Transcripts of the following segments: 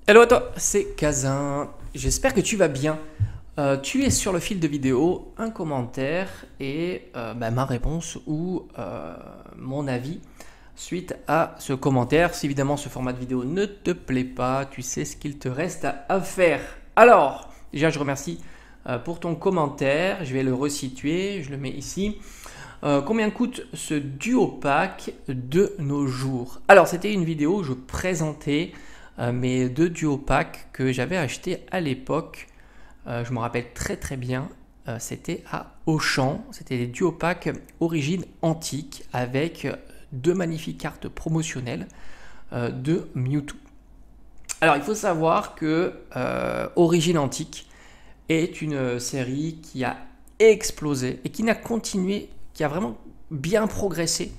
Hello à toi, c'est Kazin. J'espère que tu vas bien. Tu es sur le fil de vidéo, un commentaire et ma réponse ou mon avis suite à ce commentaire. Si évidemment ce format de vidéo ne te plaît pas, tu sais ce qu'il te reste à faire. Alors, déjà je remercie pour ton commentaire. Je vais le resituer, je le mets ici. Combien coûte ce duo pack de nos jours? Alors, c'était une vidéo où je présentais mes deux duo packs que j'avais achetés à l'époque. Je me rappelle très très bien. C'était à Auchan. C'était des duo packs origine antique avec deux magnifiques cartes promotionnelles de Mewtwo. Alors, il faut savoir que Origine Antique est une série qui a explosé et qui n'a continué, qui a vraiment bien progressé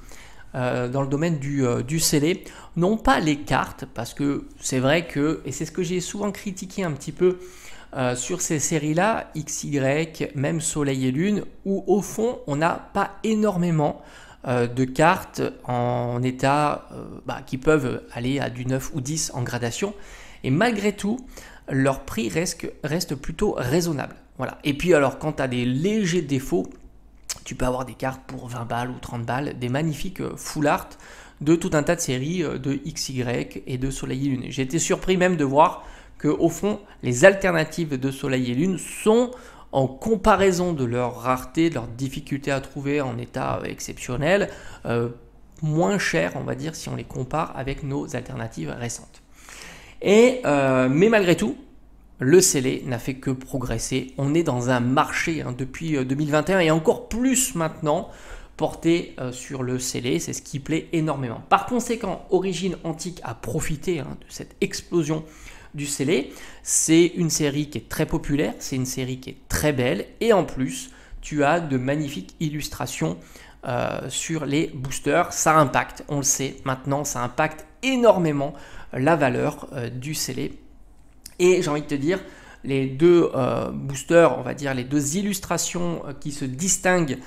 dans le domaine du scellé. Non pas les cartes, parce que c'est vrai que, et c'est ce que j'ai souvent critiqué un petit peu sur ces séries-là, XY, même Soleil et Lune, où au fond on n'a pas énormément de cartes en état qui peuvent aller à du 9 ou 10 en gradation. Et malgré tout, leur prix reste plutôt raisonnable. Voilà. Et puis alors quand tu as des légers défauts, tu peux avoir des cartes pour 20 balles ou 30 balles, des magnifiques full art de tout un tas de séries de XY et de Soleil et Lune. J'ai été surpris même de voir que au fond, les alternatives de Soleil et Lune sont en comparaison de leur rareté, de leur difficulté à trouver en état exceptionnel, moins chères, on va dire, si on les compare avec nos alternatives récentes. Mais malgré tout, le scellé n'a fait que progresser. On est dans un marché depuis 2021 et encore plus maintenant porté sur le scellé. C'est ce qui plaît énormément. Par conséquent, Origine Antique a profité de cette explosion du scellé. C'est une série qui est très populaire, c'est une série qui est très belle et en plus, tu as de magnifiques illustrations sur les boosters. Ça impacte, on le sait maintenant, ça impacte énormément la valeur du scellé. Et j'ai envie de te dire, les deux boosters, on va dire les deux illustrations qui se distinguent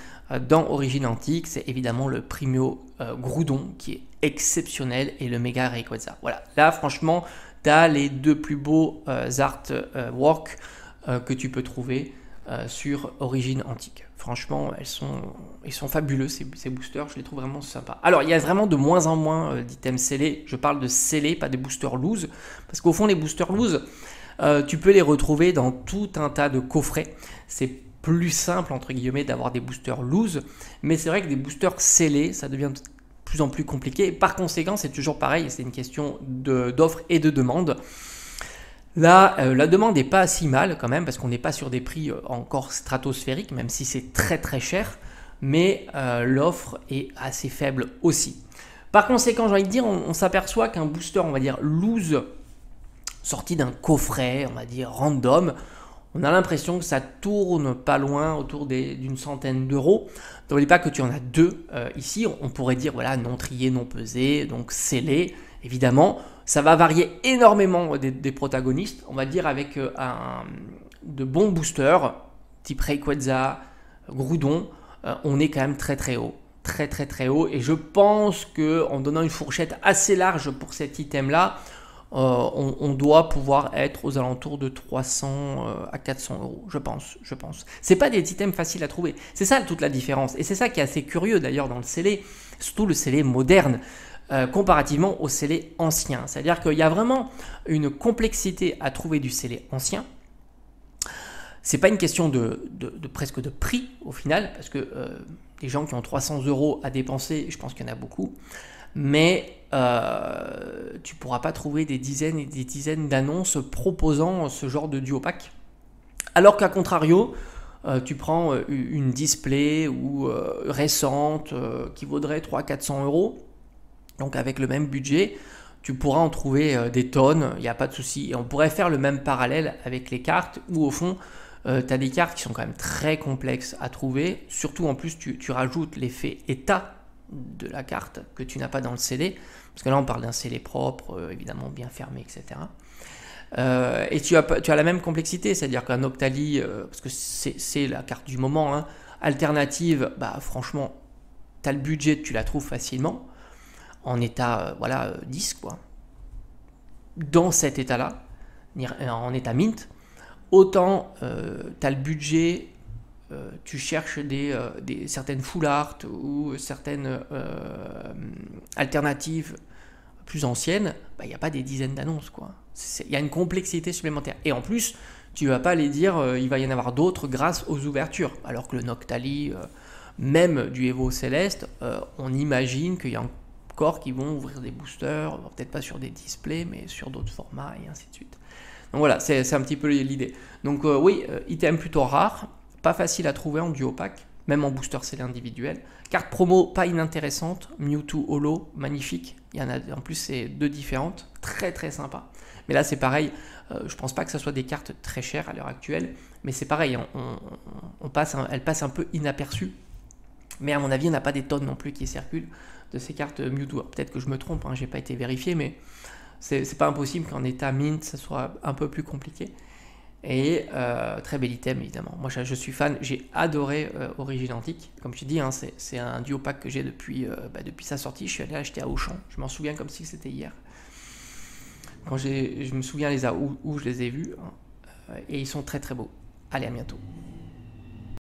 dans Origine Antique, c'est évidemment le Primio Groudon qui est exceptionnel et le Mega Rayquaza. Voilà, là franchement, tu as les deux plus beaux artworks que tu peux trouver sur Origine Antique. Franchement, ils sont fabuleux ces boosters, je les trouve vraiment sympas. Alors, il y a vraiment de moins en moins d'items scellés. Je parle de scellés, pas des boosters loose. Parce qu'au fond, les boosters loose, tu peux les retrouver dans tout un tas de coffrets. C'est plus simple, entre guillemets, d'avoir des boosters loose. Mais c'est vrai que des boosters scellés, ça devient de plus en plus compliqué. Par conséquent, c'est toujours pareil, c'est une question d'offre et de demande. Là, la demande n'est pas si mal quand même, parce qu'on n'est pas sur des prix encore stratosphériques, même si c'est très très cher, mais l'offre est assez faible aussi. Par conséquent, j'ai envie de dire, on s'aperçoit qu'un booster, on va dire loose, sorti d'un coffret, on va dire random, on a l'impression que ça tourne pas loin autour d'une centaine d'euros. N'oublie pas que tu en as deux ici, on pourrait dire voilà non trié, non pesé, donc scellé, évidemment. Ça va varier énormément des protagonistes, on va dire avec de bons boosters, type Rayquaza, Groudon, on est quand même très très haut. Très très très haut. Et je pense qu'en donnant une fourchette assez large pour cet item-là, on doit pouvoir être aux alentours de 300 à 400 euros, je pense. C'est pas des items faciles à trouver. C'est ça toute la différence. Et c'est ça qui est assez curieux d'ailleurs dans le scellé, surtout le scellé moderne. Comparativement au scellé ancien. C'est-à-dire qu'il y a vraiment une complexité à trouver du scellé ancien. C'est pas une question presque de prix au final, parce que les gens qui ont 300 euros à dépenser, je pense qu'il y en a beaucoup, mais tu pourras pas trouver des dizaines et des dizaines d'annonces proposant ce genre de duo pack. Alors qu'à contrario, tu prends une display ou récente qui vaudrait 300-400 euros. Donc avec le même budget, tu pourras en trouver des tonnes, il n'y a pas de souci. Et on pourrait faire le même parallèle avec les cartes où au fond, tu as des cartes qui sont quand même très complexes à trouver. Surtout en plus, tu rajoutes l'effet état de la carte que tu n'as pas dans le scellé. Parce que là, on parle d'un scellé propre, évidemment bien fermé, etc. Et tu as la même complexité, c'est-à-dire qu'un Octali, parce que c'est la carte du moment, alternative, franchement, tu as le budget, tu la trouves facilement. En état 10 quoi. Dans cet état-là, en état mint, autant tu as le budget, tu cherches certaines full art ou certaines alternatives plus anciennes, il n'y a pas des dizaines d'annonces, quoi. Il y a une complexité supplémentaire. Et en plus, tu ne vas pas les dire, il va y en avoir d'autres grâce aux ouvertures. Alors que le Noctali, même du Evo Céleste, on imagine qu'il y a encore qui vont ouvrir des boosters, peut-être pas sur des displays, mais sur d'autres formats et ainsi de suite. Donc voilà, c'est un petit peu l'idée. Donc oui, item plutôt rare, pas facile à trouver en duo pack, même en booster scellé individuel. Carte promo pas inintéressante, Mewtwo Holo, magnifique. Il y en a en plus, c'est 2 différentes, très très sympa. Mais là c'est pareil, je pense pas que ce soit des cartes très chères à l'heure actuelle, mais c'est pareil, elle passe un peu inaperçue. Mais à mon avis, il n'y en a pas des tonnes non plus qui circulent de ces cartes Mewtwo. Peut-être que je me trompe, j'ai pas été vérifié, mais c'est pas impossible qu'en état mint, ça soit un peu plus compliqué. Et très bel item évidemment. Moi je suis fan, j'ai adoré Origine Antique. Comme je te dis, c'est un duo pack que j'ai depuis sa sortie. Je suis allé acheter à Auchan. Je m'en souviens comme si c'était hier. Je me souviens où je les ai vus. Et ils sont très très beaux. Allez, à bientôt.